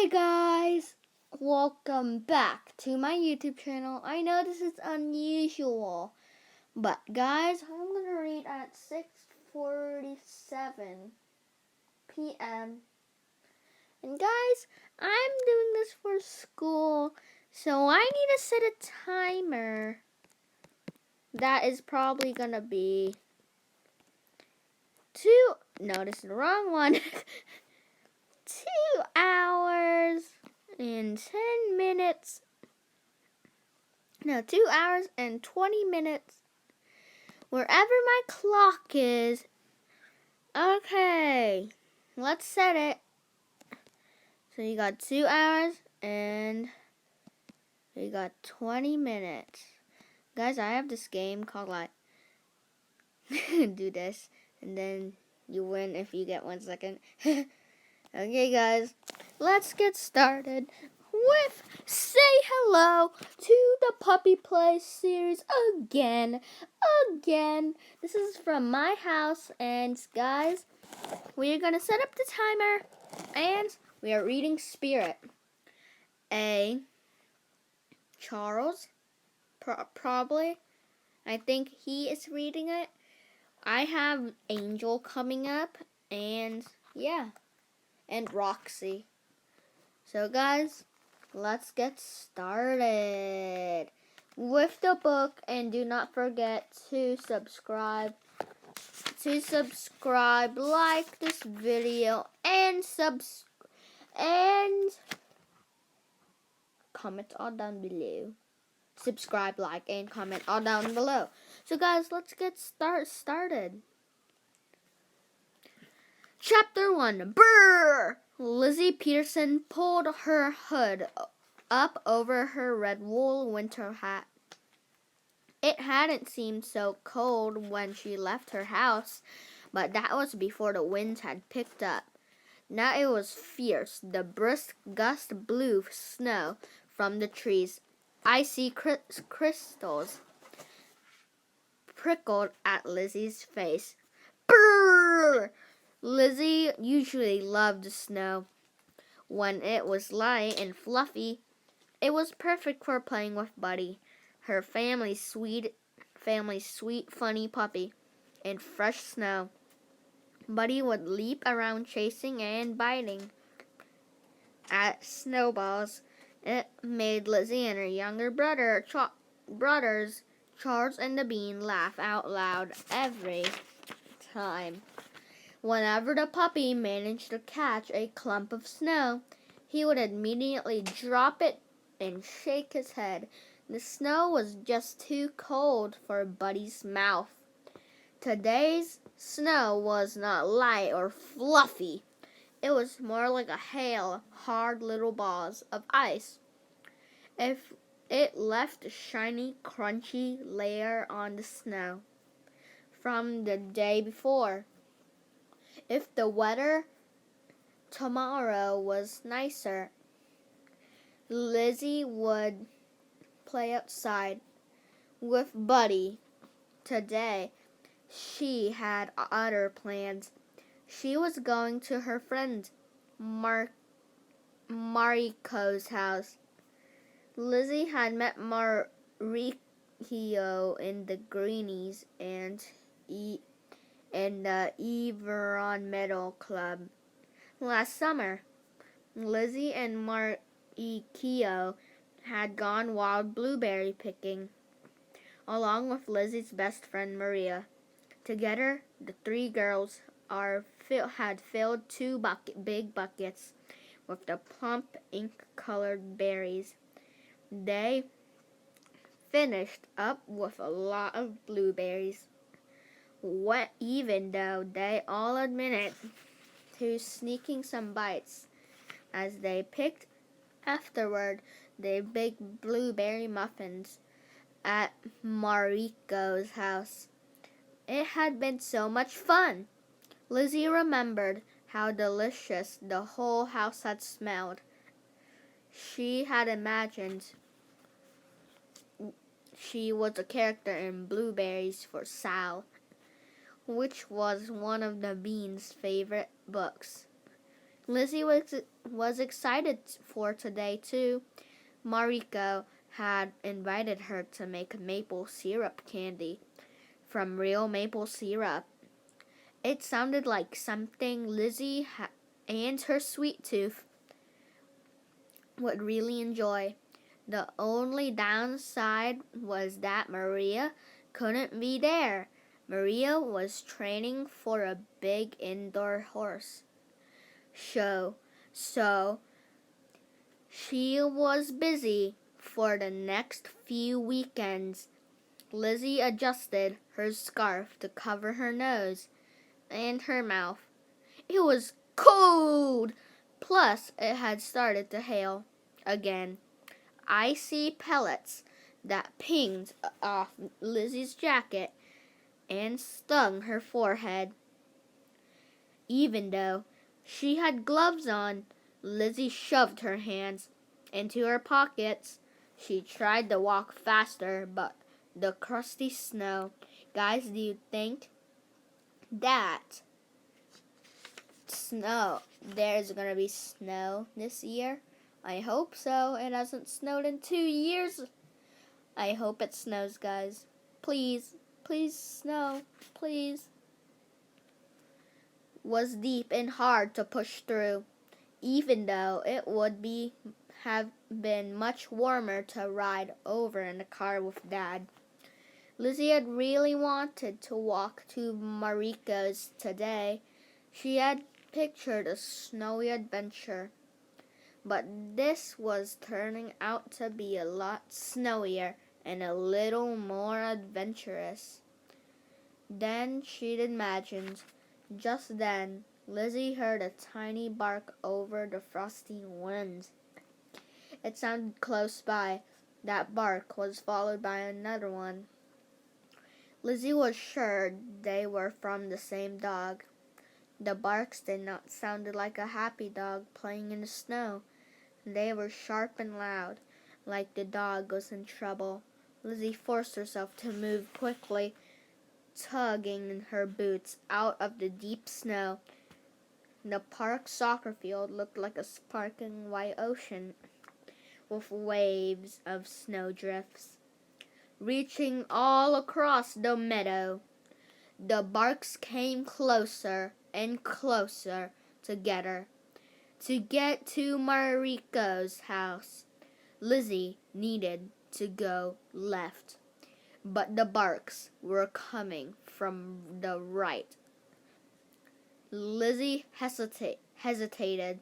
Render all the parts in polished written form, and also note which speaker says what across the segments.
Speaker 1: Hey guys, welcome back to my YouTube channel. I know this is unusual, but guys, I'm going to read at 6:47 p.m. And guys, I'm doing this for school, so I need to set a timer. That is probably going to be no, this is the wrong one. 2 hours and 10 minutes. No, 2 hours and 20 minutes. Wherever my clock is. Okay, let's set it. So you got 2 hours and you got 20 minutes. Guys, I have this game called do this and then you win if you get 1 second. Okay guys, let's get started with Say Hello to the Puppy Play series again. This is from my house, and guys, we are going to set up the timer, and we are reading Spirit. Charles, probably. I think he is reading it. I have Angel coming up, and yeah. And Roxy. So guys, let's get started with the book, and do not forget to subscribe, like this video, and comment all down below. Subscribe, like, and comment all down below. So guys, let's get started. Chapter 1. Brrr! Lizzie Peterson pulled her hood up over her red wool winter hat. It hadn't seemed so cold when she left her house, but that was before the winds had picked up. Now it was fierce. The brisk gust blew snow from the trees. Icy crystals prickled at Lizzie's face. Brrr! Lizzie usually loved the snow. When it was light and fluffy, it was perfect for playing with Buddy, her family's sweet, funny puppy. In fresh snow, Buddy would leap around chasing and biting at snowballs. It made Lizzie and her younger brothers, Charles and the Bean, laugh out loud every time. Whenever the puppy managed to catch a clump of snow, he would immediately drop it and shake his head. The snow was just too cold for Buddy's mouth. Today's snow was not light or fluffy. It was more like a hail, hard little balls of ice. If it left a shiny, crunchy layer on the snow from the day before. If the weather tomorrow was nicer, Lizzie would play outside with Buddy. Today, she had other plans. She was going to her friend Mariko's house. Lizzie had met Mariko in the Greenies and the Everon Meadow Club. Last summer, Lizzie and Mariko had gone wild blueberry picking, along with Lizzie's best friend Maria. Together, the three girls had filled two big buckets with the plump, ink-colored berries. They finished up with a lot of blueberries, even though they all admitted to sneaking some bites as they picked afterward the big blueberry muffins at Mariko's house. It had been so much fun. Lizzie remembered how delicious the whole house had smelled. She had imagined she was a character in Blueberries for Sal, which was one of the Bean's favorite books. Lizzie was excited for today, too. Mariko had invited her to make maple syrup candy from real maple syrup. It sounded like something Lizzie and her sweet tooth would really enjoy. The only downside was that Maria couldn't be there. Maria was training for a big indoor horse show, so she was busy for the next few weekends. Lizzie adjusted her scarf to cover her nose and her mouth. It was cold! Plus, it had started to hail again. Icy pellets that pinged off Lizzie's jacket and stung her forehead. Even though she had gloves on, Lizzie shoved her hands into her pockets. She tried to walk faster, but the crusty snow. Guys, do you think that there's gonna be snow this year? I hope so. It hasn't snowed in 2 years. I hope it snows, guys. Please, please snow, please. Was deep and hard to push through, even though it would have been much warmer to ride over in the car with Dad. Lizzie had really wanted to walk to Mariko's today. She had pictured a snowy adventure, but this was turning out to be a lot snowier and a little more adventurous than she'd imagined. Just then, Lizzie heard a tiny bark over the frosty wind. It sounded close by. That bark was followed by another one. Lizzie was sure they were from the same dog. The barks did not sound like a happy dog playing in the snow. They were sharp and loud, like the dog was in trouble. Lizzie forced herself to move quickly, tugging her boots out of the deep snow. The park soccer field looked like a sparkling white ocean with waves of snowdrifts reaching all across the meadow. The barks came closer and closer together. To get to Mariko's house, Lizzie needed to go left, but the barks were coming from the right. Lizzie hesitated.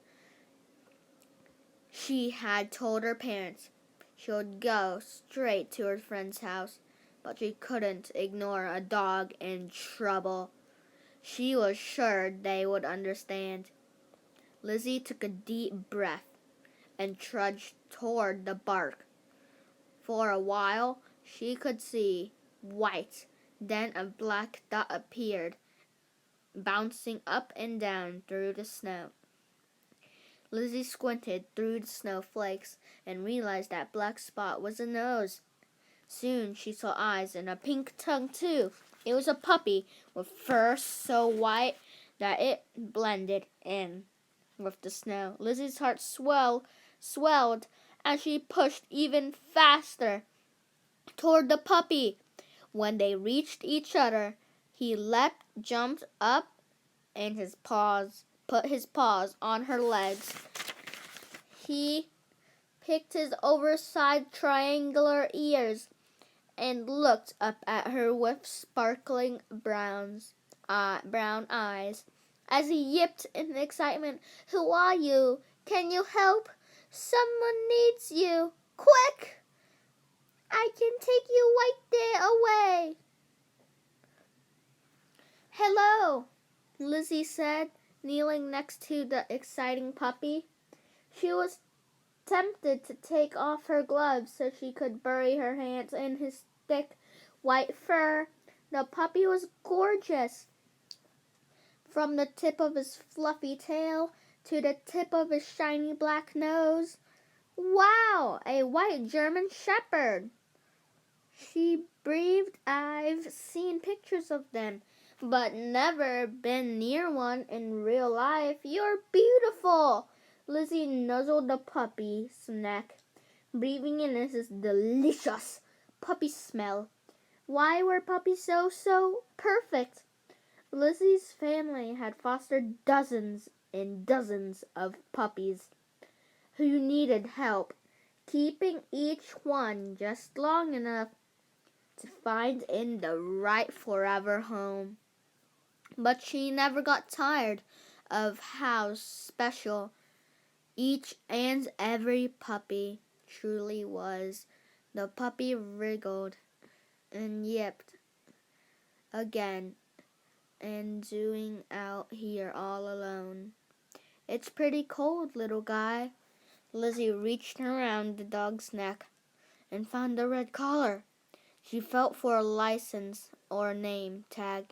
Speaker 1: She had told her parents she would go straight to her friend's house, but she couldn't ignore a dog in trouble. She was sure they would understand. Lizzie took a deep breath and trudged toward the bark. For a while, she could see white, then a black dot appeared, bouncing up and down through the snow. Lizzie squinted through the snowflakes and realized that black spot was a nose. Soon she saw eyes and a pink tongue, too. It was a puppy with fur so white that it blended in with the snow. Lizzie's heart swelled as she pushed even faster toward the puppy. When they reached each other, he leapt, jumped up, and put his paws on her legs. He picked his oversized triangular ears and looked up at her with sparkling brown eyes. As he yipped in excitement, "Who are you? Can you help? Someone needs you. Quick! I can take you right there away." "Hello," Lizzie said, kneeling next to the exciting puppy. She was tempted to take off her gloves so she could bury her hands in his thick white fur. The puppy was gorgeous. From the tip of his fluffy tail to the tip of his shiny black nose. "Wow, a white German Shepherd," she breathed. "I've seen pictures of them, but never been near one in real life. You're beautiful. Lizzie nuzzled the puppy's neck, breathing in his delicious puppy smell. Why were puppies so perfect? Lizzie's family had fostered dozens and dozens of puppies who needed help, keeping each one just long enough to find in the right forever home. But she never got tired of how special each and every puppy truly was. The puppy wriggled and yipped again and doing out here all alone. It's pretty cold, little guy. Lizzie reached around the dog's neck and found the red collar. She felt for a license or name tag,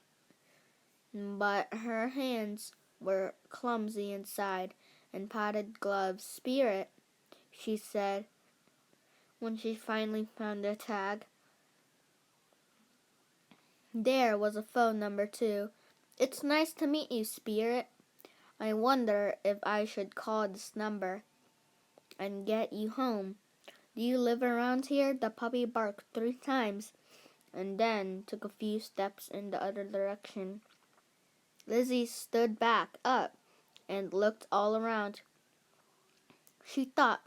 Speaker 1: but her hands were clumsy inside and padded gloves. Spirit, she said when she finally found the tag. There was a phone number too. It's nice to meet you, Spirit. I wonder if I should call this number and get you home. Do you live around here? The puppy barked 3 times and then took a few steps in the other direction. Lizzie stood back up and looked all around. She thought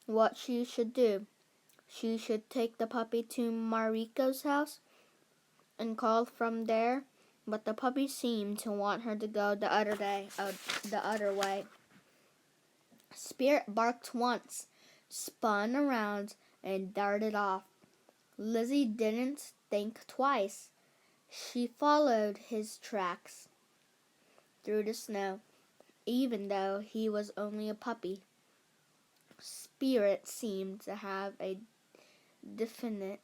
Speaker 1: what she should do. She should take the puppy to Mariko's house and call from there, but the puppy seemed to want her to go the other way. Spirit barked once, spun around, and darted off. Lizzie didn't think twice. She followed his tracks through the snow, even though he was only a puppy. Spirit seemed to have a definite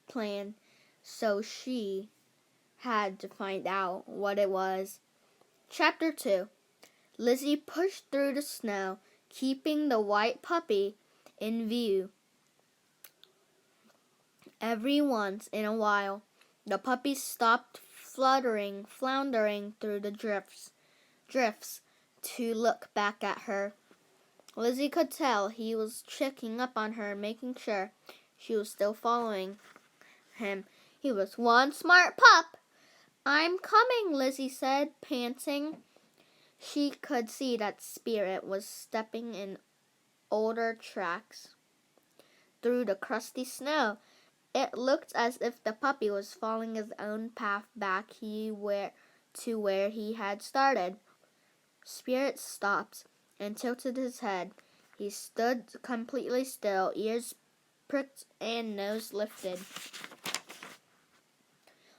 Speaker 1: plan, so she had to find out what it was. Chapter 2. Lizzie pushed through the snow, keeping the white puppy in view. Every once in a while, the puppy stopped floundering through the drifts to look back at her. Lizzie could tell he was checking up on her, making sure she was still following him. He was one smart pup. I'm coming, Lizzie said, panting. She could see that Spirit was stepping in older tracks through the crusty snow. It looked as if the puppy was following his own path back to where he had started. Spirit stopped and tilted his head. He stood completely still, ears pricked and nose lifted.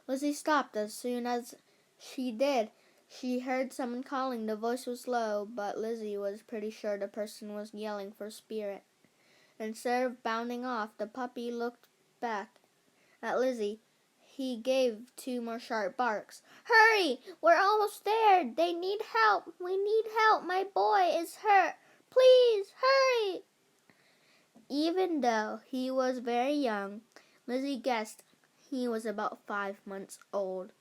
Speaker 1: Lizzie stopped as soon as she did. She heard someone calling. The voice was low, but Lizzie was pretty sure the person was yelling for Spirit. Instead of bounding off, the puppy looked back at Lizzie. He gave 2 more sharp barks. Hurry! We're almost there! They need help! We need help! My boy is hurt! Please, hurry! Even though he was very young, Lizzie guessed he was about 5 months old.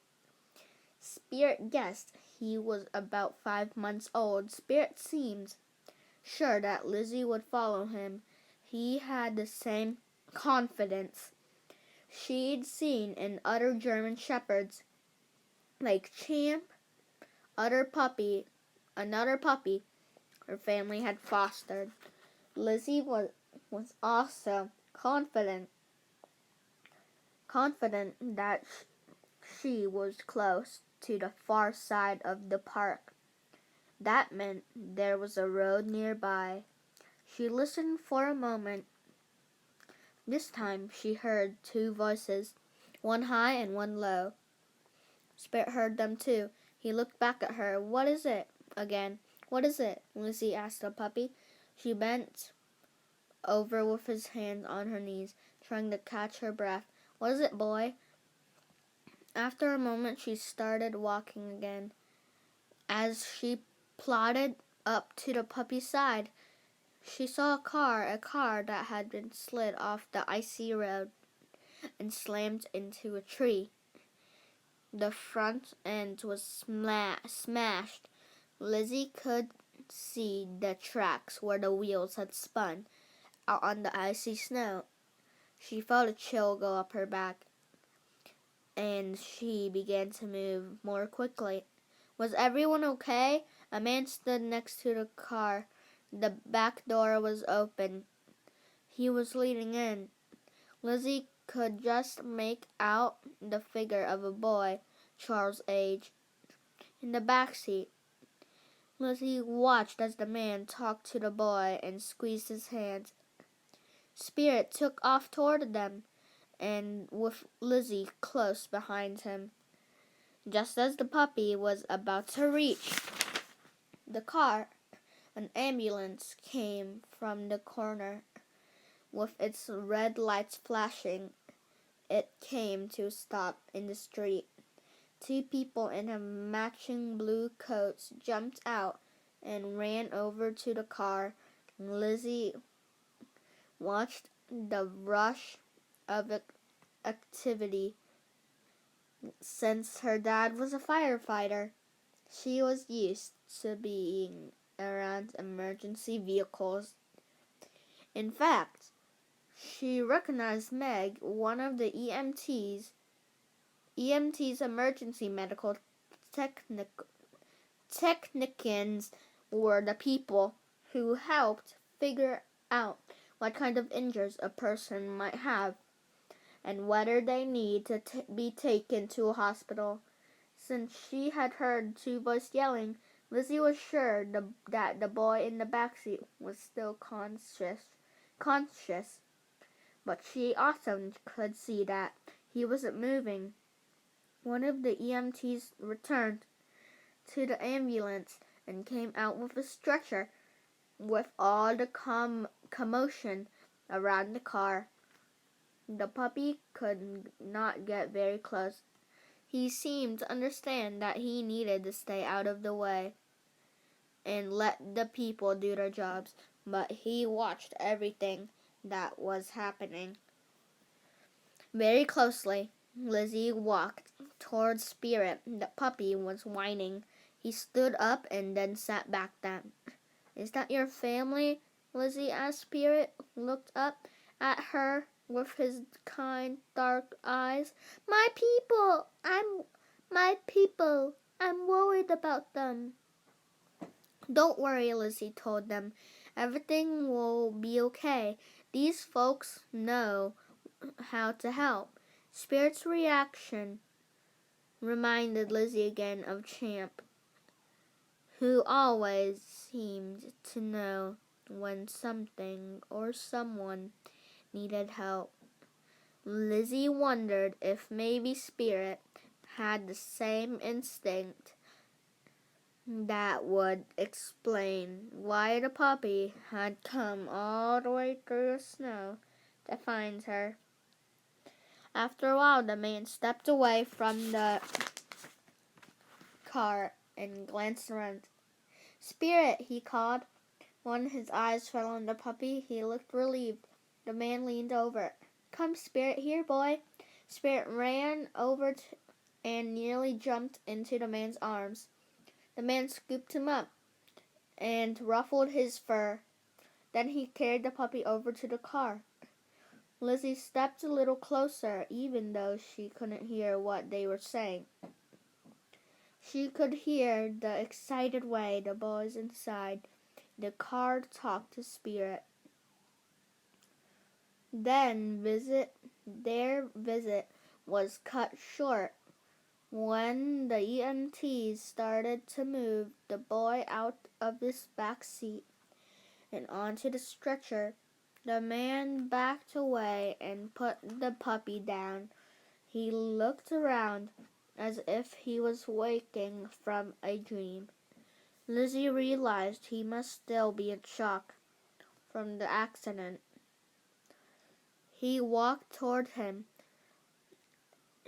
Speaker 1: Spirit guessed he was about 5 months old. Spirit seemed sure that Lizzie would follow him. He had the same confidence she'd seen in other German shepherds, like Champ, another puppy her family had fostered. Lizzie was also confident that she was close to the far side of the park. That meant there was a road nearby. She listened for a moment. This time she heard 2 voices, one high and one low. Spirit heard them too. He looked back at her. What is it? Again. What is it? Lizzie asked the puppy. She bent over with his hands on her knees, trying to catch her breath. What is it, boy? After a moment, she started walking again. As she plodded up to the puppy's side, she saw a car that had been slid off the icy road and slammed into a tree. The front end was smashed. Lizzie could see the tracks where the wheels had spun out on the icy snow. She felt a chill go up her back, and she began to move more quickly. Was everyone okay? A man stood next to the car. The back door was open. He was leaning in. Lizzie could just make out the figure of a boy, Charles' age, in the back seat. Lizzie watched as the man talked to the boy and squeezed his hand. Spirit took off toward them, and with Lizzie close behind him. Just as the puppy was about to reach the car, an ambulance came from the corner. With its red lights flashing, it came to a stop in the street. Two people in matching blue coats jumped out and ran over to the car. Lizzie watched the rush of activity. Since her dad was a firefighter, she was used to being around emergency vehicles. In fact, she recognized Meg, one of the EMTs. EMT's emergency medical technicians were the people who helped figure out what kind of injuries a person might have and whether they need to be taken to a hospital. Since she had heard two boys yelling, Lizzie was sure that the boy in the backseat was still conscious, but she also could see that he wasn't moving. One of the EMTs returned to the ambulance and came out with a stretcher. With all the commotion around the car, the puppy could not get very close. He seemed to understand that he needed to stay out of the way and let the people do their jobs, but he watched everything that was happening very closely. Lizzie walked towards Spirit. The puppy was whining. He stood up and then sat back down. Is that your family? Lizzie asked. Spirit looked up at her with his kind, dark eyes. My people! I'm worried about them. Don't worry, Lizzie told them. Everything will be okay. These folks know how to help. Spirit's reaction reminded Lizzie again of Champ, who always seemed to know when something or someone needed help. Lizzie wondered if maybe Spirit had the same instinct that would explain why the puppy had come all the way through the snow to find her. After a while, the man stepped away from the car and glanced around. Spirit, he called. When his eyes fell on the puppy, he looked relieved. The man leaned over. Come, Spirit, here, boy. Spirit ran over and nearly jumped into the man's arms. The man scooped him up and ruffled his fur. Then he carried the puppy over to the car. Lizzie stepped a little closer, even though she couldn't hear what they were saying. She could hear the excited way the boys inside the car talked to Spirit. Then their visit was cut short when the EMTs started to move the boy out of his back seat and onto the stretcher. The man backed away and put the puppy down. He looked around as if he was waking from a dream. Lizzie realized he must still be in shock from the accident. She walked toward him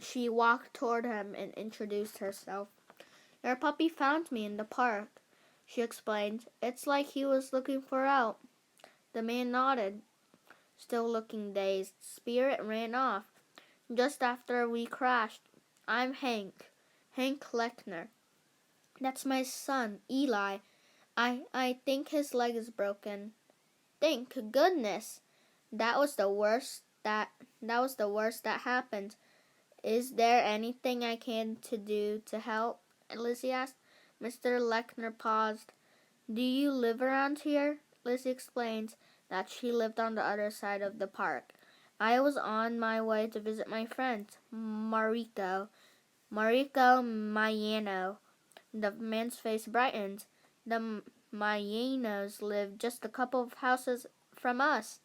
Speaker 1: and introduced herself. Your puppy found me in the park, she explained. It's like he was looking for out. The man nodded, still looking dazed. Spirit ran off just after we crashed. I'm Hank. Hank Lechner. That's my son, Eli. I think his leg is broken. Thank goodness. That was the worst that happened. Is there anything I can to do to help? Lizzie asked. Mr. Lechner paused. Do you live around here? Lizzie explained that she lived on the other side of the park. I was on my way to visit my friend, Mariko Mayano. The man's face brightened. The Mayanos live just a couple of houses from us,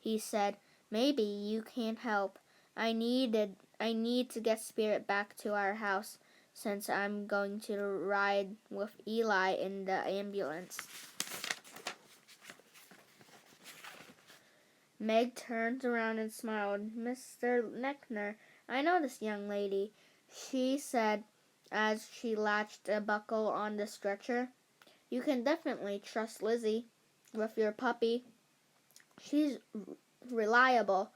Speaker 1: he said. Maybe you can help. I need to get Spirit back to our house since I'm going to ride with Eli in the ambulance. Meg turned around and smiled. Mr. Lechner, I know this young lady, she said as she latched a buckle on the stretcher. You can definitely trust Lizzie with your puppy. She's reliable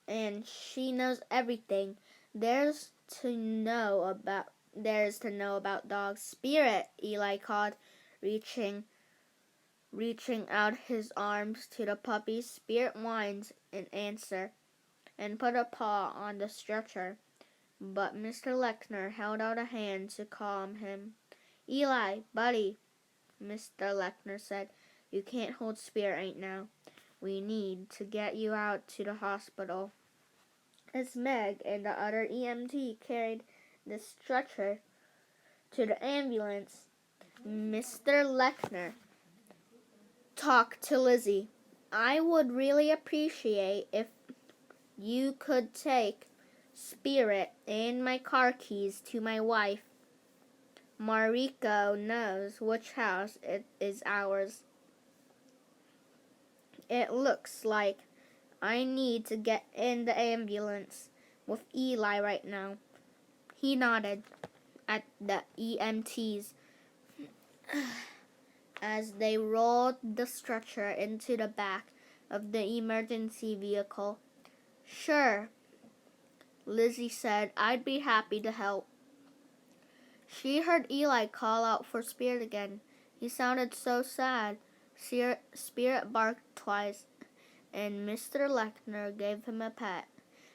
Speaker 1: and she knows everything there's to know about dogs. Spirit, Eli called, reaching out his arms to the puppy. Spirit whined in answer and put a paw on the stretcher, but Mr. Lechner held out a hand to calm him. Eli, buddy, Mr. Lechner said, you can't hold Spirit right now. We need to get you out to the hospital. As Meg and the other EMT carried the stretcher to the ambulance, Mr. Lechner talked to Lizzie. I would really appreciate if you could take Spirit and my car keys to my wife. Mariko knows which house it is ours. It looks like I need to get in the ambulance with Eli right now. He nodded at the EMTs as they rolled the stretcher into the back of the emergency vehicle. Sure, Lizzie said, I'd be happy to help. She heard Eli call out for Spirit again. He sounded so sad. Spirit barked twice, and Mr. Lechner gave him a pat.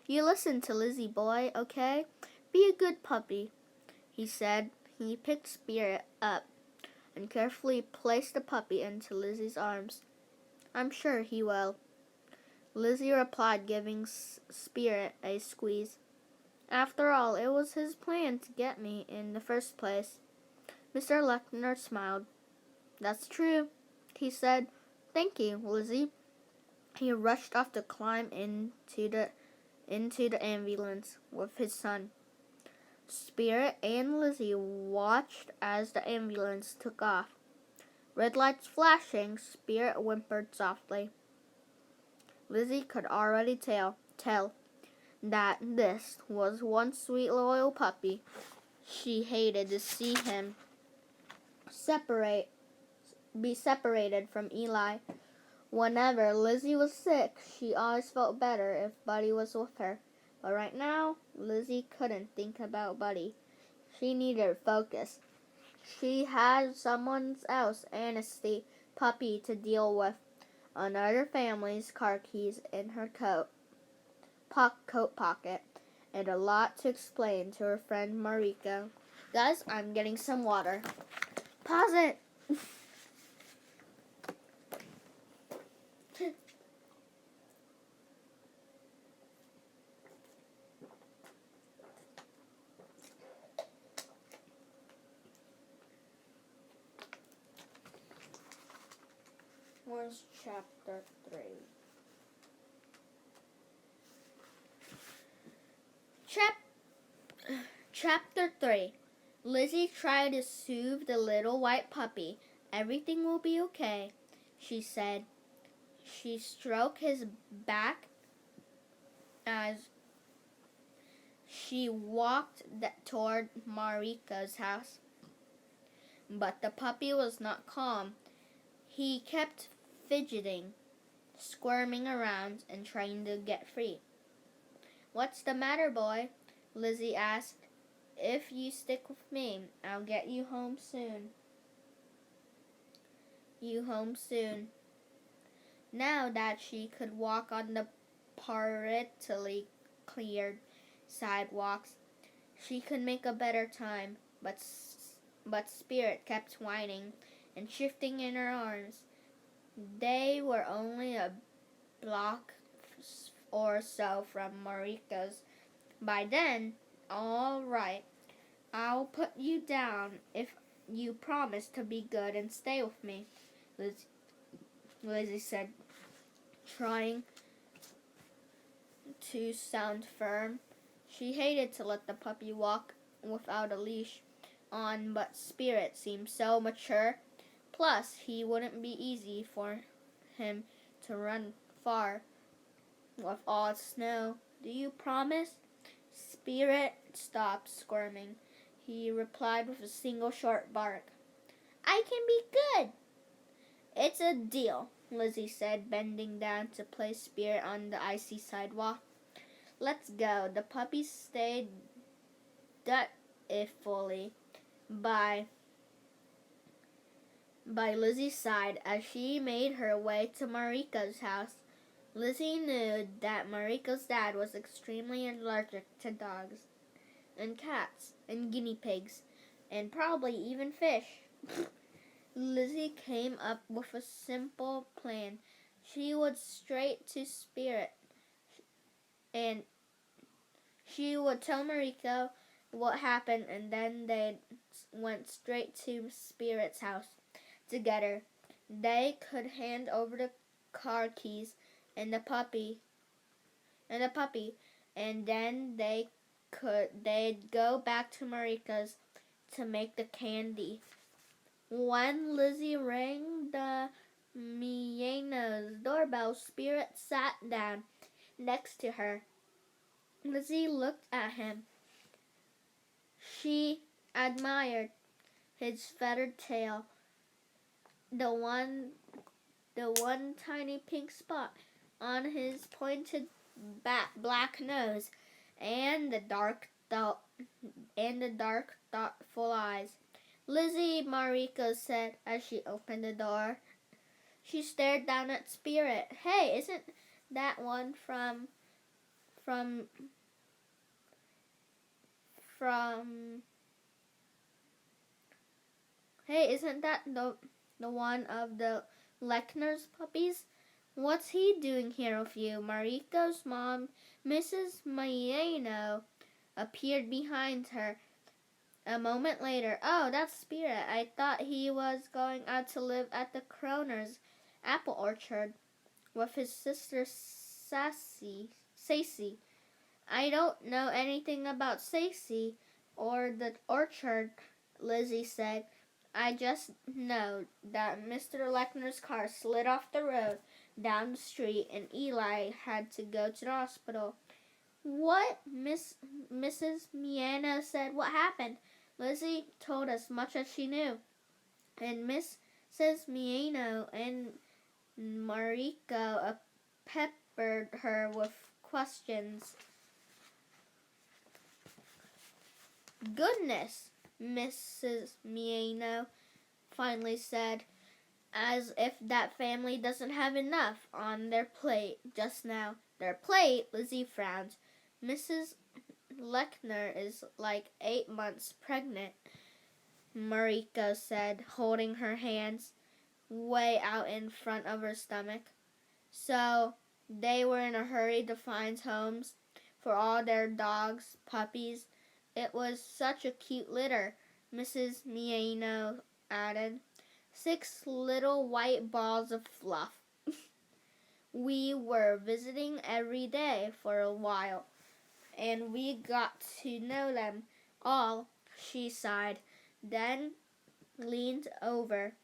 Speaker 1: You listen to Lizzie, boy, okay? Be a good puppy, he said. He picked Spirit up and carefully placed the puppy into Lizzie's arms. I'm sure he will, Lizzie replied, giving Spirit a squeeze. After all, it was his plan to get me in the first place. Mr. Lechner smiled. That's true, he said. Thank you, Lizzie. He rushed off to climb into the ambulance with his son. Spirit and Lizzie watched as the ambulance took off. Red lights flashing, Spirit whimpered softly. Lizzie could already tell that this was one sweet loyal puppy. She hated to see him be separated from Eli. Whenever Lizzie was sick, she always felt better if Buddy was with her. But right now, Lizzie couldn't think about Buddy. She needed focus. She had someone else, Anasty, puppy, to deal with. Another family's car keys in her coat pocket, and a lot to explain to her friend Mariko. Guys, I'm getting some water. Pause it! Where's chapter 3? Chapter 3. Lizzie tried to soothe the little white puppy. Everything will be okay, she said. She stroked his back as she walked toward Mariko's house. But the puppy was not calm. He kept fidgeting, squirming around, and trying to get free. What's the matter, boy? Lizzie asked. If you stick with me, I'll get you home soon. You home soon. Now that she could walk on the partly cleared sidewalks, she could make a better time, but Spirit kept whining and shifting in her arms. They were only a block or so from Mariko's by then. All right, I'll put you down if you promise to be good and stay with me, Lizzie said, trying to sound firm. She hated to let the puppy walk without a leash on, but Spirit seemed so mature. Plus, he wouldn't be easy for him to run far with all the snow. Do you promise? Spirit stopped squirming. He replied with a single short bark. I can be good. It's a deal, Lizzie said, bending down to place Spirit on the icy sidewalk. Let's go. The puppy stayed dutifully by Lizzie's side as she made her way to Mariko's house. Lizzie knew that Mariko's dad was extremely allergic to dogs and cats and guinea pigs and probably even fish. Lizzie came up with a simple plan. She would straight to Spirit and she would tell Mariko what happened, and then they went straight to Spirit's house together. They could hand over the car keys and the puppy, and then they'd go back to Mariko's to make the candy. When Lizzie rang the Mieno's doorbell, Spirit sat down next to her. Lizzie looked at him. She admired his feathered tail, the one tiny pink spot on his pointed black nose, and the dark thoughtful eyes. Lizzie, Mariko said as she opened the door. She stared down at Spirit. Hey, isn't that one from Hey, isn't that the one of the Lechner's puppies? What's he doing here with you? Mariko's mom, Mrs. Mieno, appeared behind her a moment later. Oh, that's Spirit. I thought he was going out to live at the Kroner's apple orchard with his sister Sassy. I don't know anything about Sassy or the orchard, Lizzie said. I just know that Mr. Lechner's car slid off the road down the street and Eli had to go to the hospital. What? Mrs. Miano said. What happened? Lizzie told as much as she knew, and Mrs. Miano and Mariko peppered her with questions. Goodness, Mrs. Mieno finally said, as if that family doesn't have enough on their plate just now. Their plate? Lizzie frowned. Mrs. Lechner is like 8 months pregnant, Mariko said, holding her hands way out in front of her stomach. So they were in a hurry to find homes for all their dogs, puppies. It was such a cute litter, Mrs. Mieno added. 6 little white balls of fluff. We were visiting every day for a while, and we got to know them all, she sighed, then leaned over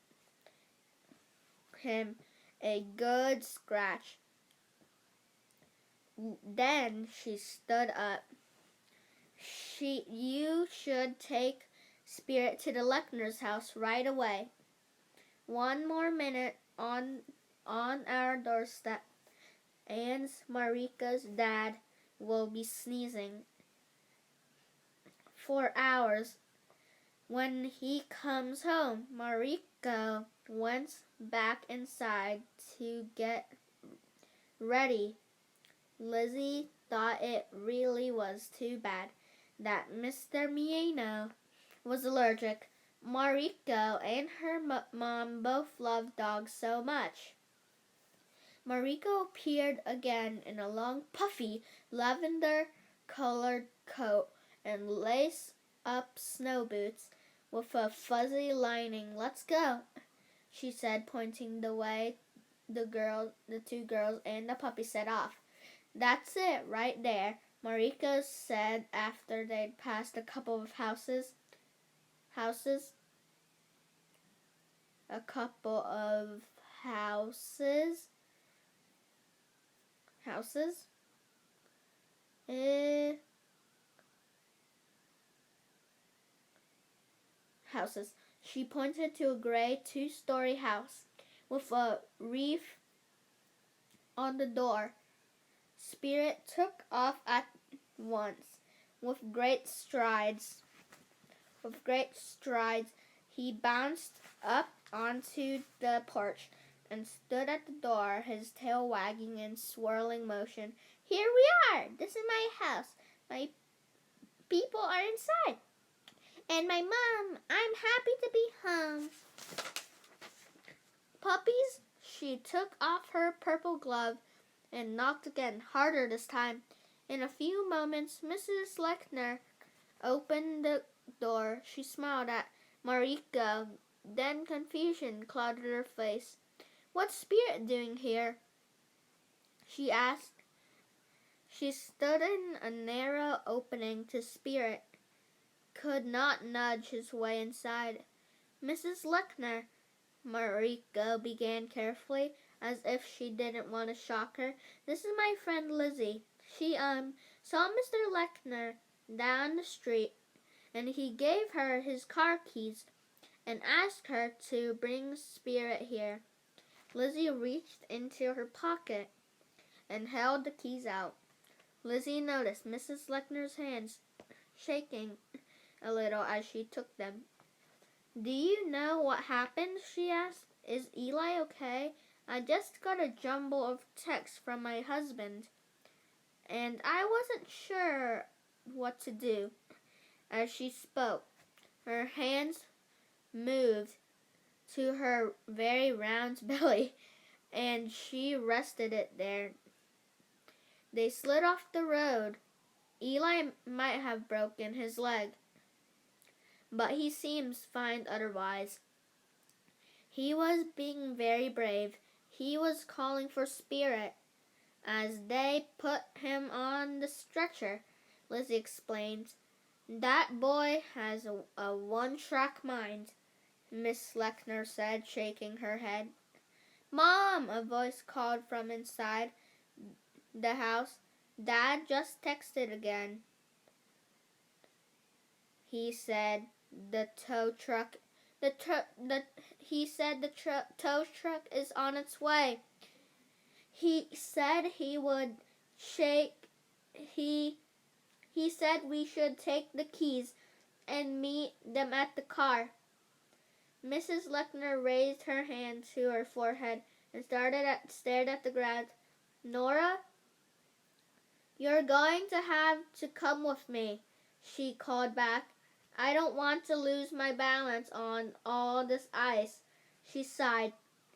Speaker 1: him a good scratch. Then she stood up. You should take Spirit to the Lechner's house right away. 1 more minute on our doorstep, and Mariko's dad will be sneezing. for hours. When he comes home, Mariko went back inside to get ready. Lizzie thought it really was too bad that Mr. Mieno was allergic. Mariko and her mom both loved dogs so much. Mariko appeared again in a long, puffy, lavender-colored coat and lace-up snow boots with a fuzzy lining. "Let's go," she said, pointing the way the two girls and the puppy set off. "That's it, right there," Mariko said after they'd passed a couple of houses. A couple of houses. Houses. She pointed to a gray two-story house with a wreath on the door. Spirit took off at once. With great strides, he bounced up onto the porch and stood at the door, his tail wagging in swirling motion. "Here we are! This is my house. My people are inside. And my mom, I'm happy to be home." "Puppies?" She took off her purple glove and knocked again, harder this time. In a few moments, Mrs. Lechner opened the door. She smiled at Mariko. Then confusion clouded her face. "What's Spirit doing here?" she asked. She stood in a narrow opening to Spirit could not nudge his way inside. "Mrs. Lechner," Mariko began carefully, as if she didn't want to shock her. "This is my friend Lizzie. She saw Mr. Lechner down the street, and he gave her his car keys and asked her to bring Spirit here." Lizzie reached into her pocket and held the keys out. Lizzie noticed Mrs. Lechner's hands shaking a little as she took them. "Do you know what happened?" she asked. "Is Eli okay? I just got a jumble of texts from my husband, and I wasn't sure what to do." As she spoke, her hands moved to her very round belly, and she rested it there. They slid off the road. Eli might have broken his leg, but he seems fine otherwise. He was being very brave. He was calling for Spirit as they put him on the stretcher, Lizzie explained. "That boy has a one-track mind," Miss Lechner said, shaking her head. "Mom!" a voice called from inside the house. "Dad just texted again. He said the tow truck is on its way. He said he said we should take the keys and meet them at the car." Mrs. Lechner raised her hand to her forehead and stared at the ground. "Nora, you're going to have to come with me," she called back. "I don't want to lose my balance on all this ice." She sighed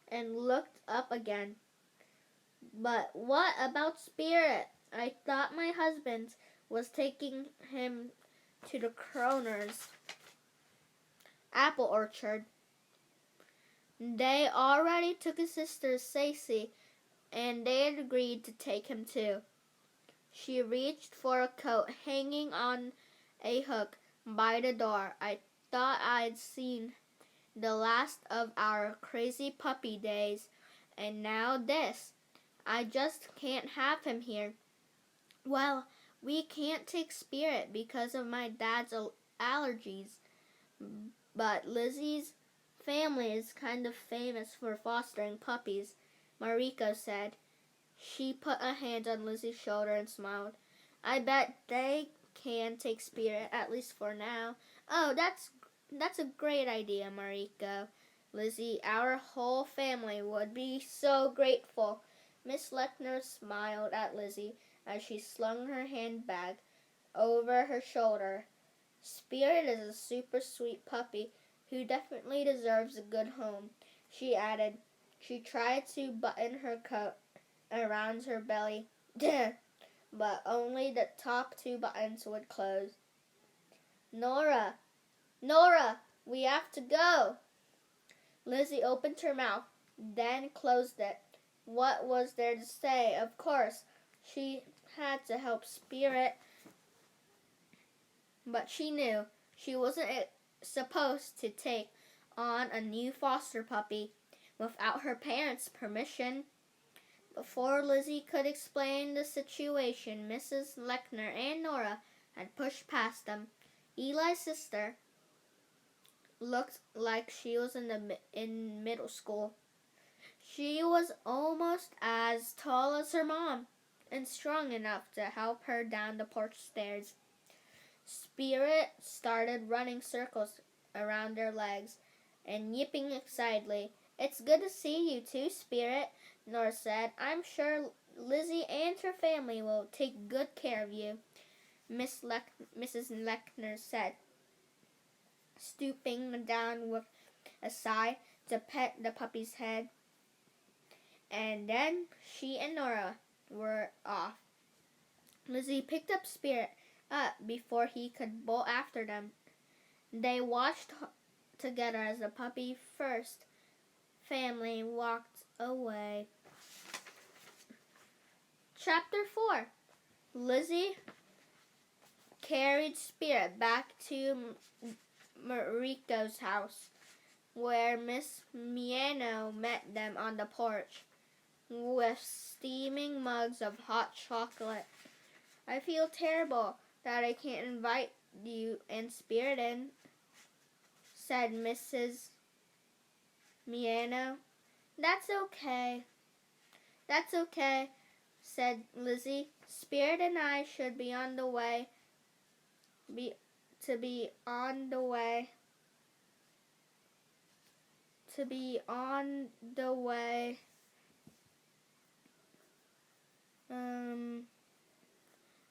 Speaker 1: and looked up again. "But what about Spirit? I thought my husband was taking him to the Kroner's apple orchard." "They already took his sister Stacy, and they had agreed to take him too." She reached for a coat hanging on a hook by the door. "I thought I'd seen the last of our crazy puppy days, and now this. I just can't have him here." "Well, we can't take Spirit because of my dad's allergies, but Lizzie's family is kind of famous for fostering puppies," Mariko said. She put a hand on Lizzie's shoulder and smiled. "I bet they can take Spirit, at least for now. Oh, that's a great idea, Mariko. Lizzie, our whole family would be so grateful. Miss Lechner smiled at Lizzie as she slung her handbag over her shoulder. Spirit is a super sweet puppy who definitely deserves a good home, she added. She tried to button her coat around her belly, but only the top two buttons would close. Nora! Nora! We have to go! Lizzie opened her mouth, then closed it. What was there to say? Of course, she had to help Spirit, but she knew she wasn't supposed to take on a new foster puppy without her parents' permission. Before Lizzie could explain the situation, Mrs. Lechner and Nora had pushed past them. Eli's sister looked like she was in middle school. She was almost as tall as her mom and strong enough to help her down the porch stairs. Spirit started running circles around their legs and yipping excitedly. It's good to see you too, Spirit, Nora said. I'm sure Lizzie and her family will take good care of you, Mrs. Lechner said, stooping down with a sigh to pet the puppy's head. And then she and Nora were off. Lizzie picked up Spirit up before he could bolt after them. They watched together as the puppy first family walked away. Chapter 4. Lizzie carried Spirit back to Mariko's house, where Miss Miano met them on the porch with steaming mugs of hot chocolate. I feel terrible that I can't invite you and Spirit in, said Mrs. Miano. That's okay. That's okay, said Lizzie. Spirit and I should be on the way. To be on the way.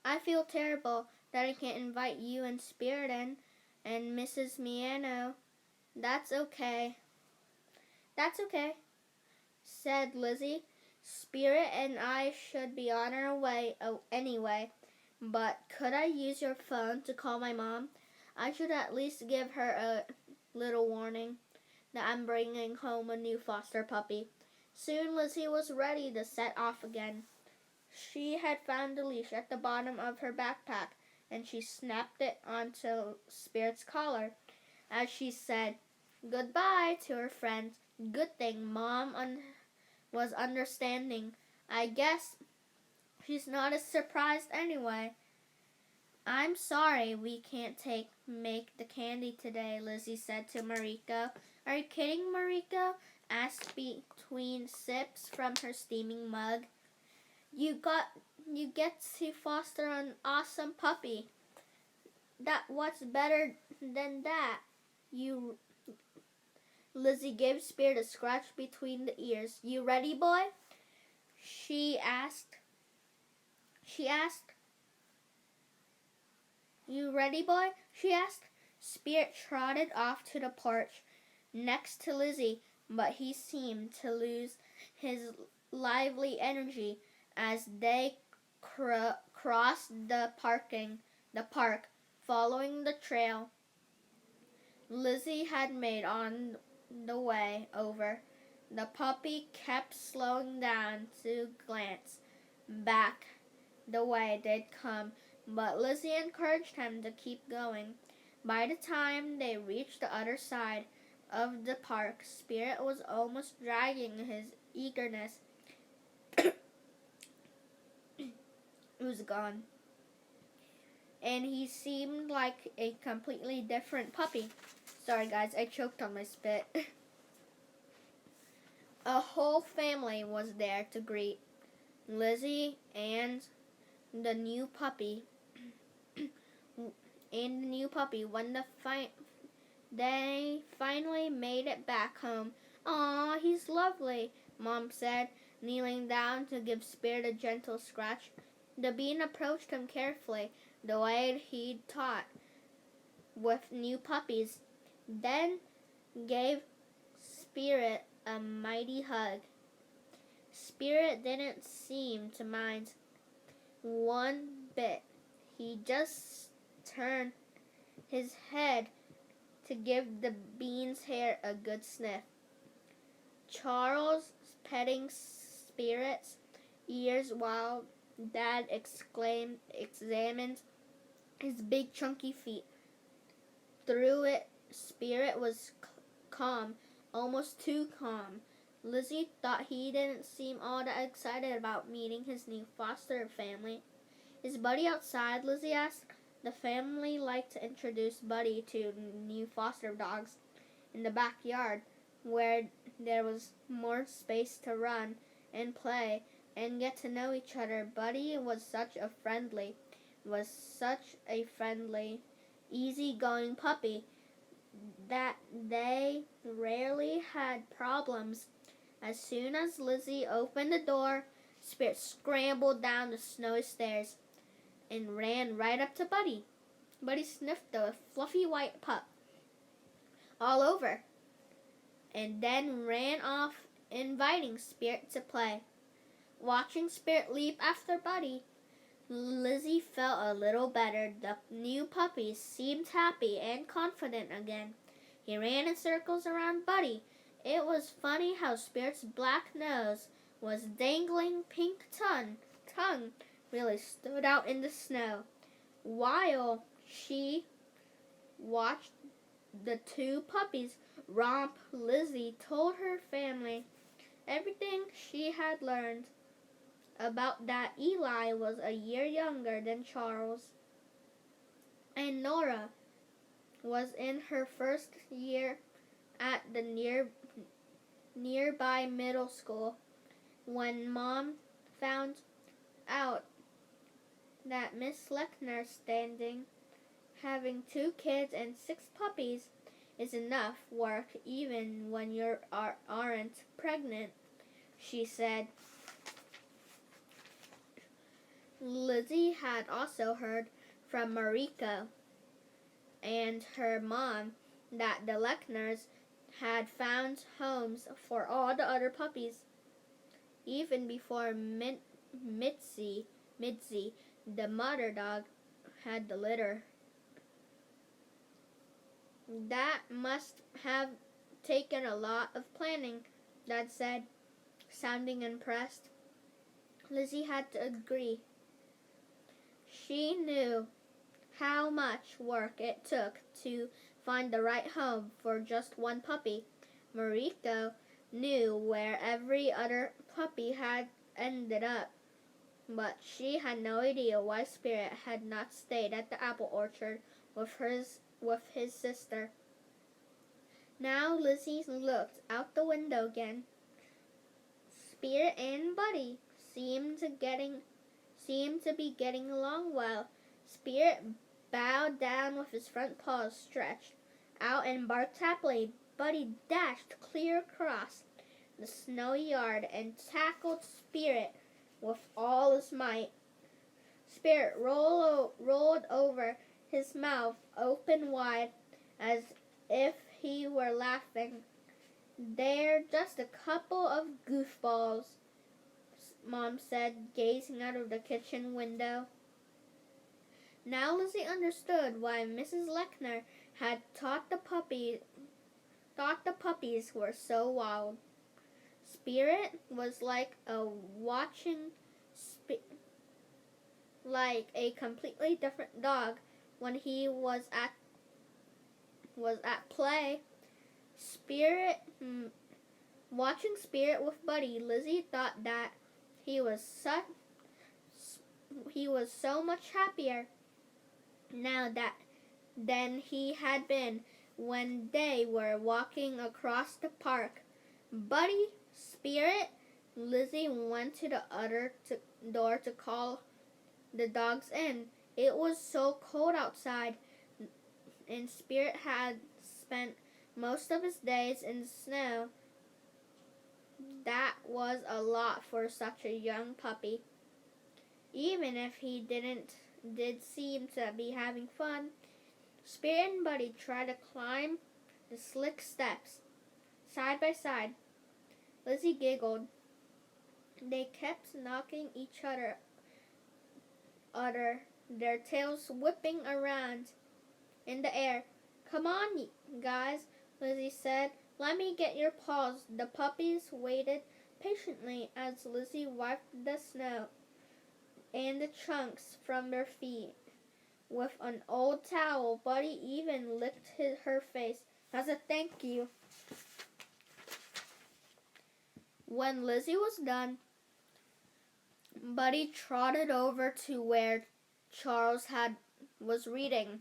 Speaker 1: I feel terrible that I can't invite you and Spirit in, and Mrs. Miano. That's okay. That's okay, said Lizzie. Spirit and I should be on our way anyway, but could I use your phone to call my mom? I should at least give her a little warning that I'm bringing home a new foster puppy. Soon Lizzie was ready to set off again. She had found a leash at the bottom of her backpack, and she snapped it onto Spirit's collar as she said goodbye to her friends. Good thing Mom was understanding. I guess she's not as surprised anyway. I'm sorry we can't make the candy today, Lizzie said to Mariko. Are you kidding, Mariko? Asked between sips from her steaming mug. You get to foster an awesome puppy. What's better than that? Lizzie gave Spirit a scratch between the ears. You ready, boy? She asked. You ready, boy? She asked. Spirit trotted off to the porch next to Lizzie, but he seemed to lose his lively energy as they crossed the park, following the trail Lizzie had made on the way over. The puppy kept slowing down to glance back the way they'd come, but Lizzie encouraged him to keep going. By the time they reached the other side of the park, Spirit was almost dragging his eagerness. It was gone, and he seemed like a completely different puppy. Sorry guys, I choked on my spit. A whole family was there to greet Lizzie and the new puppy. and the new puppy. When they finally made it back home. "Aw, he's lovely," Mom said, kneeling down to give Spirit a gentle scratch. The bean approached him carefully, the way he'd taught with new puppies, then gave Spirit a mighty hug. Spirit didn't seem to mind one bit. He just turned his head to give the bean's hair a good sniff. Charles petting Spirit's ears while Dad examined his big chunky feet. Through it, Spirit was calm, almost too calm. Lizzie thought he didn't seem all that excited about meeting his new foster family. "Is Buddy outside?" Lizzie asked. The family liked to introduce Buddy to new foster dogs in the backyard, where there was more space to run and play and get to know each other. Buddy was such a friendly, easy-going puppy that they rarely had problems. As soon as Lizzie opened the door, Spirit scrambled down the snowy stairs and ran right up to Buddy. Buddy sniffed the fluffy white pup all over and then ran off, inviting Spirit to play. Watching Spirit leap after Buddy, Lizzie felt a little better. The new puppy seemed happy and confident again. He ran in circles around Buddy. It was funny how Spirit's black nose was dangling pink tongue really stood out in the snow. While she watched the two puppies romp, Lizzie told her family everything she had learned about that Eli was a year younger than Charles, and Nora was in her first year at the nearby middle school. When Mom found out that Miss Lechner having 2 kids and 6 puppies is enough work even when you aren't pregnant, she said. Lizzie had also heard from Mariko and her mom that the Lechners had found homes for all the other puppies, even before Mitzi, the mother dog, had the litter. "That must have taken a lot of planning," Dad said, sounding impressed. Lizzie had to agree. She knew how much work it took to find the right home for just one puppy. Mariko knew where every other puppy had ended up, but she had no idea why Spirit had not stayed at the apple orchard with his sister. Now Lizzie looked out the window again. Spirit and Buddy seemed to be getting along well. Spirit bowed down with his front paws stretched out and barked happily. Buddy dashed clear across the snowy yard and tackled Spirit with all his might. Spirit rolled over, his mouth open wide as if he were laughing. "They're just a couple of goofballs," Mom said, gazing out of the kitchen window. Now Lizzie understood why Mrs. Lechner had thought the puppies were so wild. Spirit was like a completely different dog when he was at play. Watching Spirit with Buddy, Lizzie thought that he was so much happier now than he had been when they were walking across the park. "Buddy, Spirit," Lizzie went to the other door to call the dogs in. It was so cold outside, and Spirit had spent most of his days in the snow. That was a lot for such a young puppy. Even if he did seem to be having fun, Spirit and Buddy tried to climb the slick steps side by side. Lizzie giggled. They kept knocking each other, their tails whipping around in the air. Come on, guys, Lizzie said. Let me get your paws. The puppies waited patiently as Lizzie wiped the snow and the chunks from their feet with an old towel. Buddy even licked her face as a thank you. When Lizzie was done, Buddy trotted over to where Charles was reading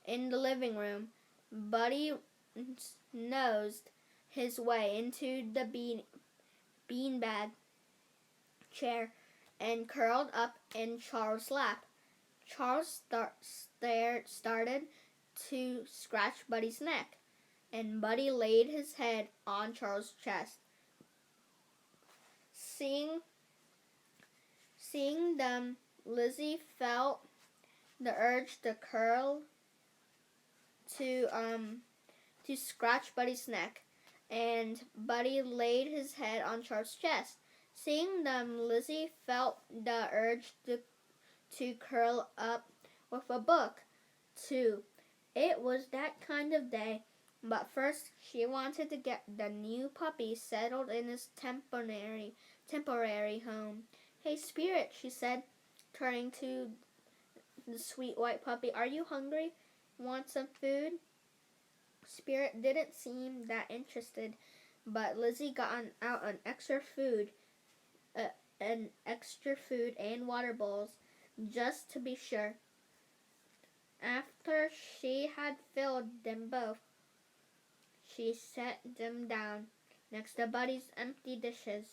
Speaker 1: in the living room. Buddy nosed his way into the beanbag chair and curled up in Charles' lap. Charles started to scratch Buddy's neck, and Buddy laid his head on Charles' chest. Seeing them, Lizzie felt the urge to curl to scratch Buddy's neck, and Buddy laid his head on Charles' chest. Seeing them, Lizzie felt the urge to curl up with a book, too. It was that kind of day, but first she wanted to get the new puppy settled in his temporary home. Hey, Spirit, she said, turning to the sweet white puppy. Are you hungry? Want some food? Spirit didn't seem that interested, but Lizzie got out an extra food and water bowls, just to be sure. After she had filled them both, she set them down next to Buddy's empty dishes.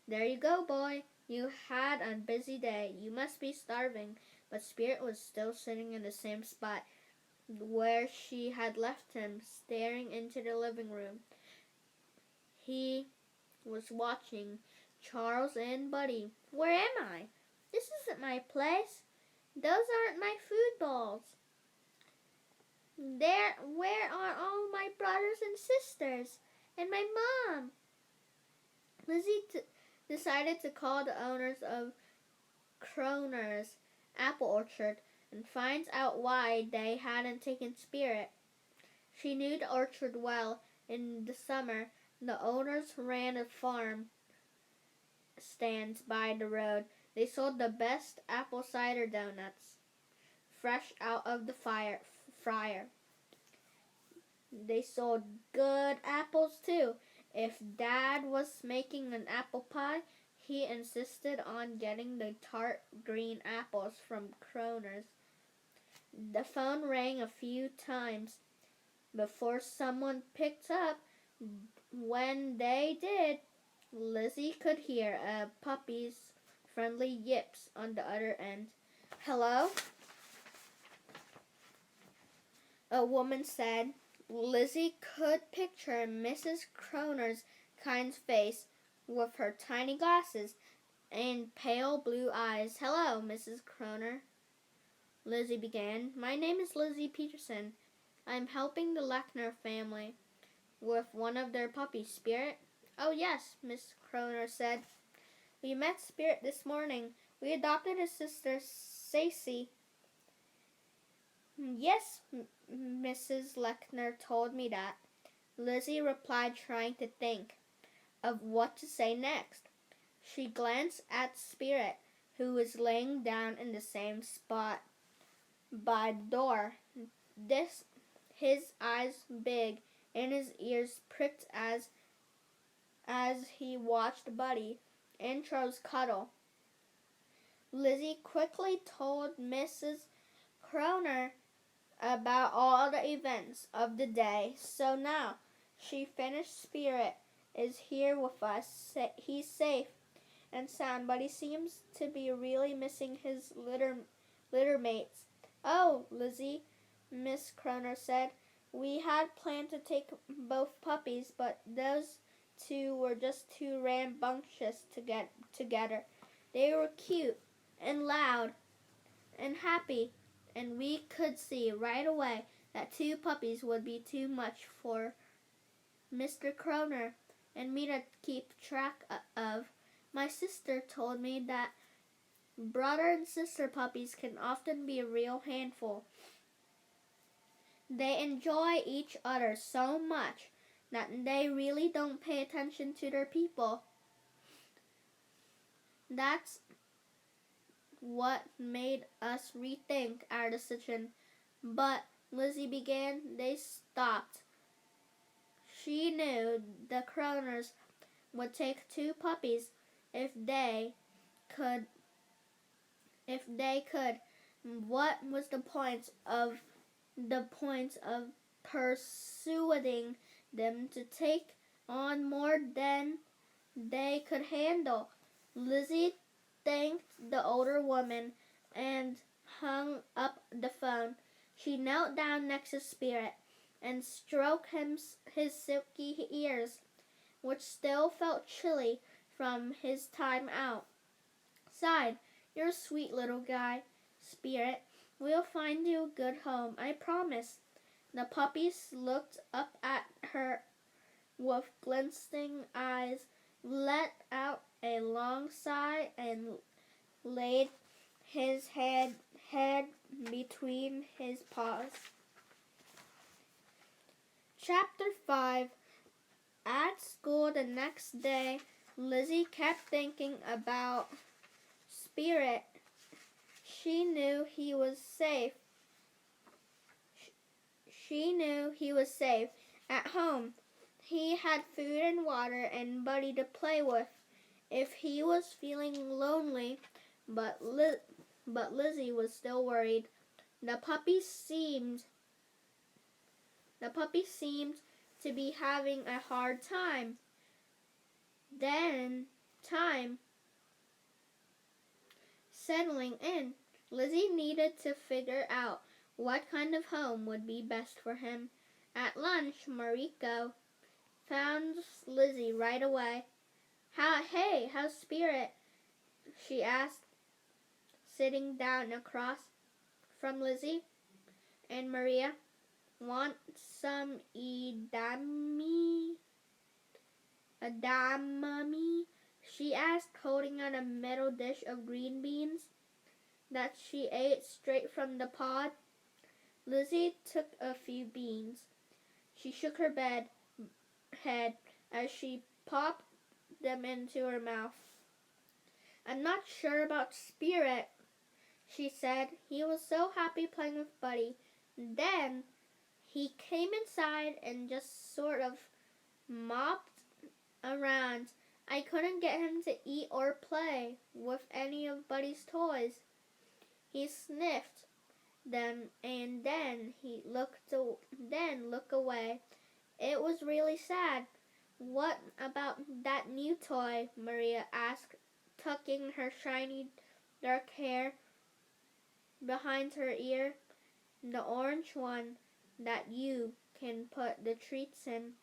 Speaker 1: There you go, boy. You had a busy day. You must be starving. But Spirit was still sitting in the same spot where she had left him, staring into the living room. He was watching Charles and Buddy. Where am I? This isn't my place. Those aren't my food bowls. Where are all my brothers and sisters? And my mom? Lizzie decided to call the owners of Kroner's apple orchard and find out why they hadn't taken Spirit. She knew the orchard well. In the summer, the owners ran a farm stand by the road. They sold the best apple cider donuts, fresh out of the fryer. They sold good apples too. If Dad was making an apple pie, he insisted on getting the tart green apples from Kroner's. The phone rang a few times before someone picked up. When they did, Lizzie could hear a puppy's friendly yips on the other end. Hello? A woman said. Lizzie could picture Mrs. Kroner's kind face with her tiny glasses and pale blue eyes. Hello, Mrs. Kroner, Lizzie began. My name is Lizzie Peterson. I'm helping the Lackner family with one of their puppies, Spirit. Oh, yes, Miss Kroner said. We met Spirit this morning. We adopted his sister, Stacy. Yes, Mrs. Lackner told me that. Lizzie replied, trying to think of what to say next. She glanced at Spirit, who was laying down in the same spot by the door. His eyes big and his ears pricked as he watched Buddy and Charles cuddle. Lizzie quickly told Mrs. Kroner about all the events of the day. So now, she finished, Spirit is here with us. He's safe and sound, but he seems to be really missing his litter mates. "Oh, Lizzie," Miss Croner said, "we had planned to take both puppies, but those two were just too rambunctious to get together. They were cute and loud and happy, and we could see right away that two puppies would be too much for Mr. Croner and me to keep track of. My sister told me that brother and sister puppies can often be a real handful. They enjoy each other so much that they really don't pay attention to their people. That's what made us rethink our decision." "But," Lizzie began, they stopped. She knew the Croners would take two puppies if they could. What was the point of persuading them to take on more than they could handle? Lizzie thanked the older woman and hung up the phone. She knelt down next to Spirit and stroked his silky ears, which still felt chilly from his time out. Sighed, "You're a sweet little guy, Spirit. We'll find you a good home, I promise." The puppies looked up at her with glistening eyes, let out a long sigh, and laid his head between his paws. Chapter 5. At school the next day, Lizzie kept thinking about Spirit. She knew he was safe. At home. He had food and water and Buddy to play with if he was feeling lonely, but Lizzie was still worried. The puppy seemed to be having a hard time settling in. Lizzie needed to figure out what kind of home would be best for him. At lunch, Mariko found Lizzie right away. "Hey, how's Spirit?" she asked, sitting down across from Lizzie. "And Maria, want some edamame?" she asked, holding out a metal dish of green beans that she ate straight from the pod. Lizzie took a few beans. She shook her head as she popped them into her mouth. "I'm not sure about Spirit," she said. "He was so happy playing with Buddy. Then he came inside and just sort of mopped around. I couldn't get him to eat or play with any of Buddy's toys. He sniffed them and then he looked away. It was really sad." "What about that new toy?" Maria asked, tucking her shiny dark hair behind her ear. "The orange one that you can put the treats in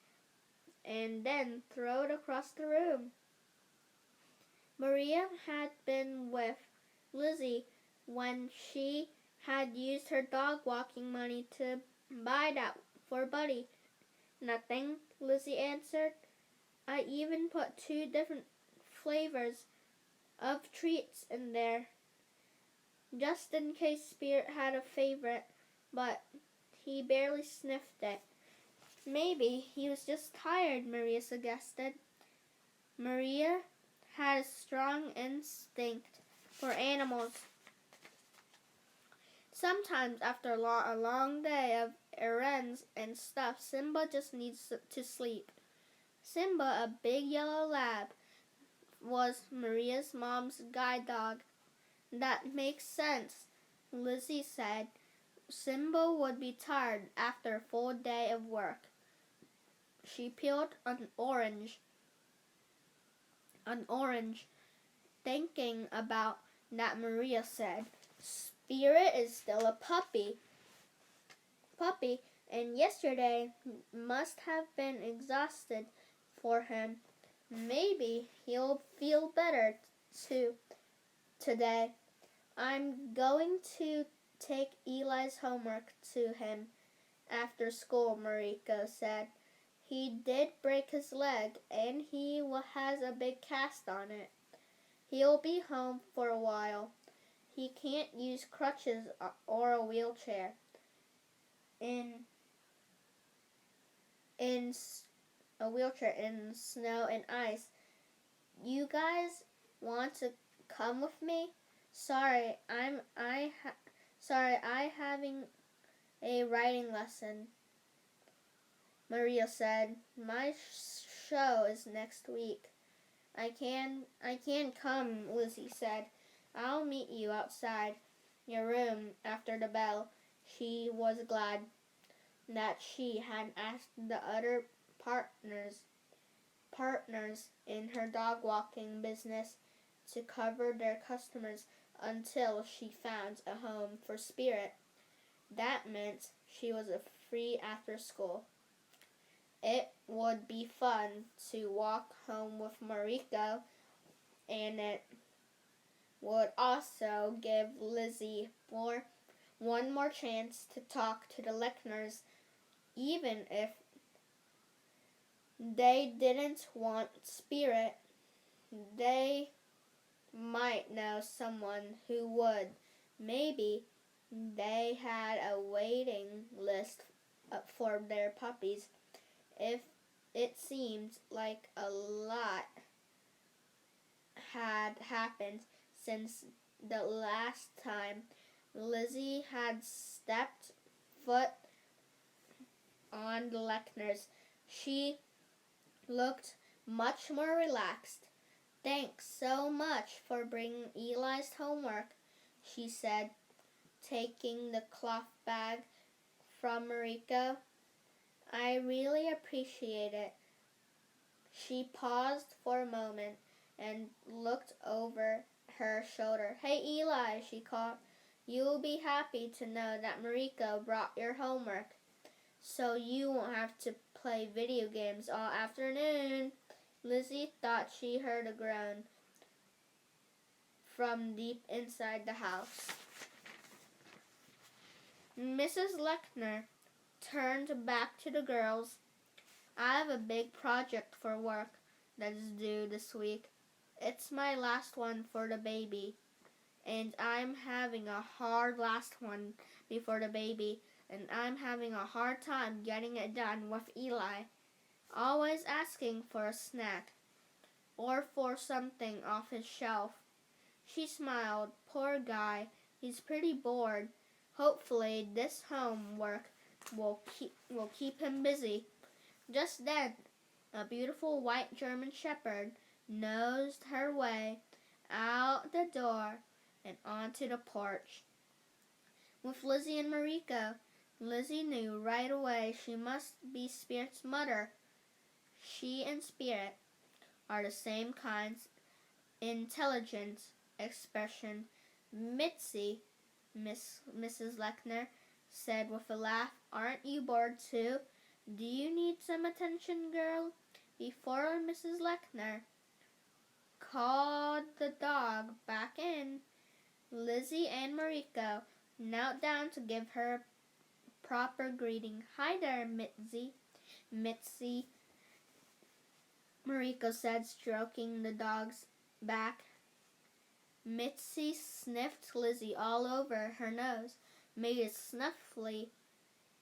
Speaker 1: and then throw it across the room." Maria had been with Lizzie when she had used her dog walking money to buy that for Buddy. "Nothing," Lizzie answered. "I even put 2 different flavors of treats in there, just in case Spirit had a favorite, but he barely sniffed it." "Maybe he was just tired," Maria suggested. Maria had a strong instinct for animals. Sometimes after a long day of errands and stuff, Simba just needs to sleep. Simba, a big yellow lab, was Maria's mom's guide dog. "That makes sense," Lizzie said. "Simba would be tired after a full day of work." She peeled an orange, thinking about that. Maria said, Spirit is still a puppy, and yesterday must have been exhausted for him. Maybe he'll feel better too today. I'm going to take Eli's homework to him after school, Mariko said. He did break his leg, and he has a big cast on it. He'll be home for a while. He can't use crutches or a wheelchair. In a wheelchair in snow and ice. You guys want to come with me? Sorry, I having a writing lesson. Maria said, my show is next week. I can come, Lizzie said. I'll meet you outside your room after the bell. She was glad that she had asked the other partners in her dog walking business to cover their customers until she found a home for Spirit. That meant she was free after school. It would be fun to walk home with Mariko, and it would also give Lizzie one more chance to talk to the Lechners, even if they didn't want Spirit. They might know someone who would. Maybe they had a waiting list for their puppies. If it seemed like a lot had happened since the last time Lizzie had stepped foot on the Lechners, she looked much more relaxed. Thanks so much for bringing Eli's homework, she said, taking the cloth bag from Mariko. I really appreciate it. She paused for a moment and looked over her shoulder. Hey Eli, she called. You'll be happy to know that Mariko brought your homework, so you won't have to play video games all afternoon. Lizzie thought she heard a groan from deep inside the house. Mrs. Lechner turned back to the girls. I have a big project for work that is due this week. It's my last one for the baby, and I'm having a hard last one before the baby, and I'm having a hard time getting it done with Eli, always asking for a snack or for something off his shelf. She smiled. Poor guy, he's pretty bored. Hopefully this homework will keep him busy. Just then, a beautiful white German shepherd nosed her way out the door and onto the porch with Lizzie and Mariko. Lizzie knew right away she must be Spirit's mother. She and Spirit are the same kinds. Intelligence, expression. Mitzi, Mrs. Lechner said with a laugh, aren't you bored too? Do you need some attention, girl? Before Mrs. Lechner called the dog back in, Lizzie and Mariko knelt down to give her a proper greeting. Hi there, Mitzi. Mitzi, Mariko said, stroking the dog's back. Mitzi sniffed Lizzie all over her nose, made a snuffly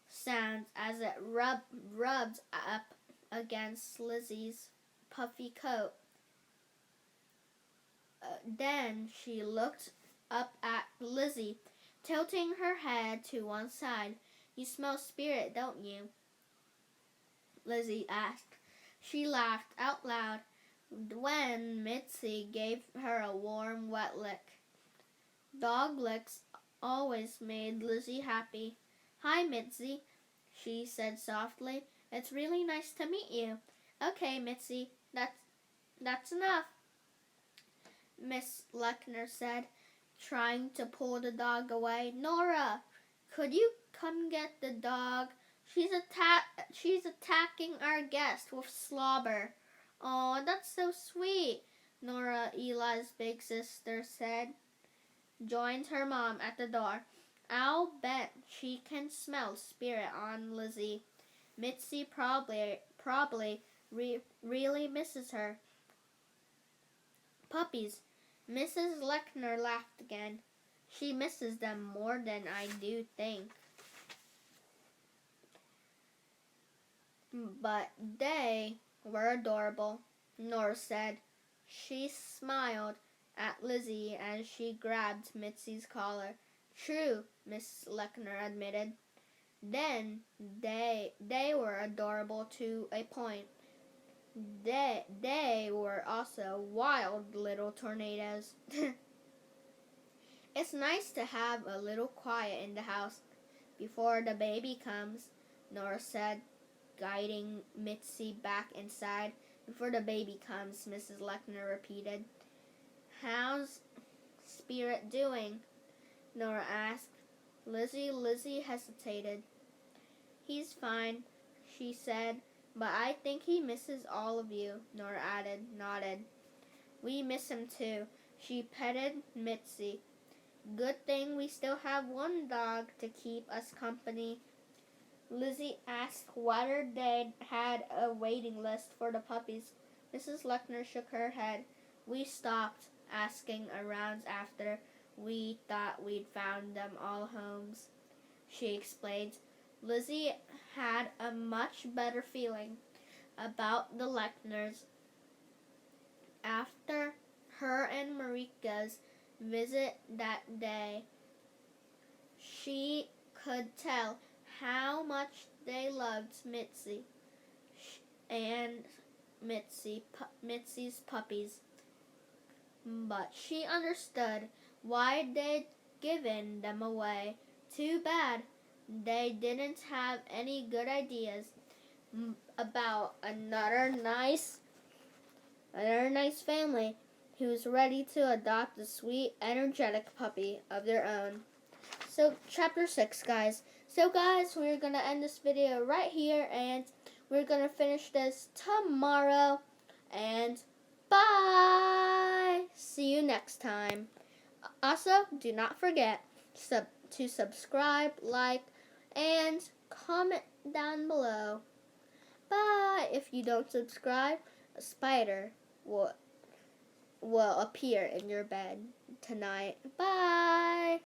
Speaker 1: sound as it rubbed up against Lizzie's puffy coat. Then she looked up at Lizzie, tilting her head to one side. You smell Spirit, don't you? Lizzie asked. She laughed out loud when Mitzi gave her a warm, wet lick. Dog licks always made Lizzie happy. Hi, Mitzi, she said softly. It's really nice to meet you. Okay, Mitzi, that's enough, Miss Lechner said. trying to pull the dog away. Nora, could you come get the dog? She's attacking our guest with slobber. Oh, that's so sweet, Nora, Eli's big sister, said. Joined her mom at the door. I'll bet she can smell spirit on Lizzie. Mitzi probably really misses her. Puppies. Mrs. Lechner laughed again. She misses them more than I do think. But they were adorable, Nora said. She smiled at Lizzie as she grabbed Mitzi's collar. True, Miss Lechner admitted. Then they were adorable to a point. They were also wild little tornadoes. It's nice to have a little quiet in the house before the baby comes, Nora said, guiding Mitzi back inside. Before the baby comes, Mrs. Lechner repeated. How's Spirit doing? Nora asked. Lizzie hesitated. He's fine, she said, but I think he misses all of you, Nora added, nodded. We miss him too. She petted Mitzi. Good thing we still have one dog to keep us company. Lizzie asked whether they had a waiting list for the puppies. Mrs. Lechner shook her head. We stopped asking around after we thought we'd found them all homes, she explained. Lizzie had a much better feeling about the Lechners after her and Marika's visit that day. She could tell how much they loved Mitzi and Mitzi's puppies, but she understood why they'd given them away. Too bad they didn't have any good ideas about another nice family who's ready to adopt a sweet, energetic puppy of their own. So, chapter 6, guys. So, guys, we're going to end this video right here, and we're going to finish this tomorrow. And bye! See you next time. Also, do not forget to subscribe, like, and comment down below. Bye! If you don't subscribe, a spider will appear in your bed tonight. Bye!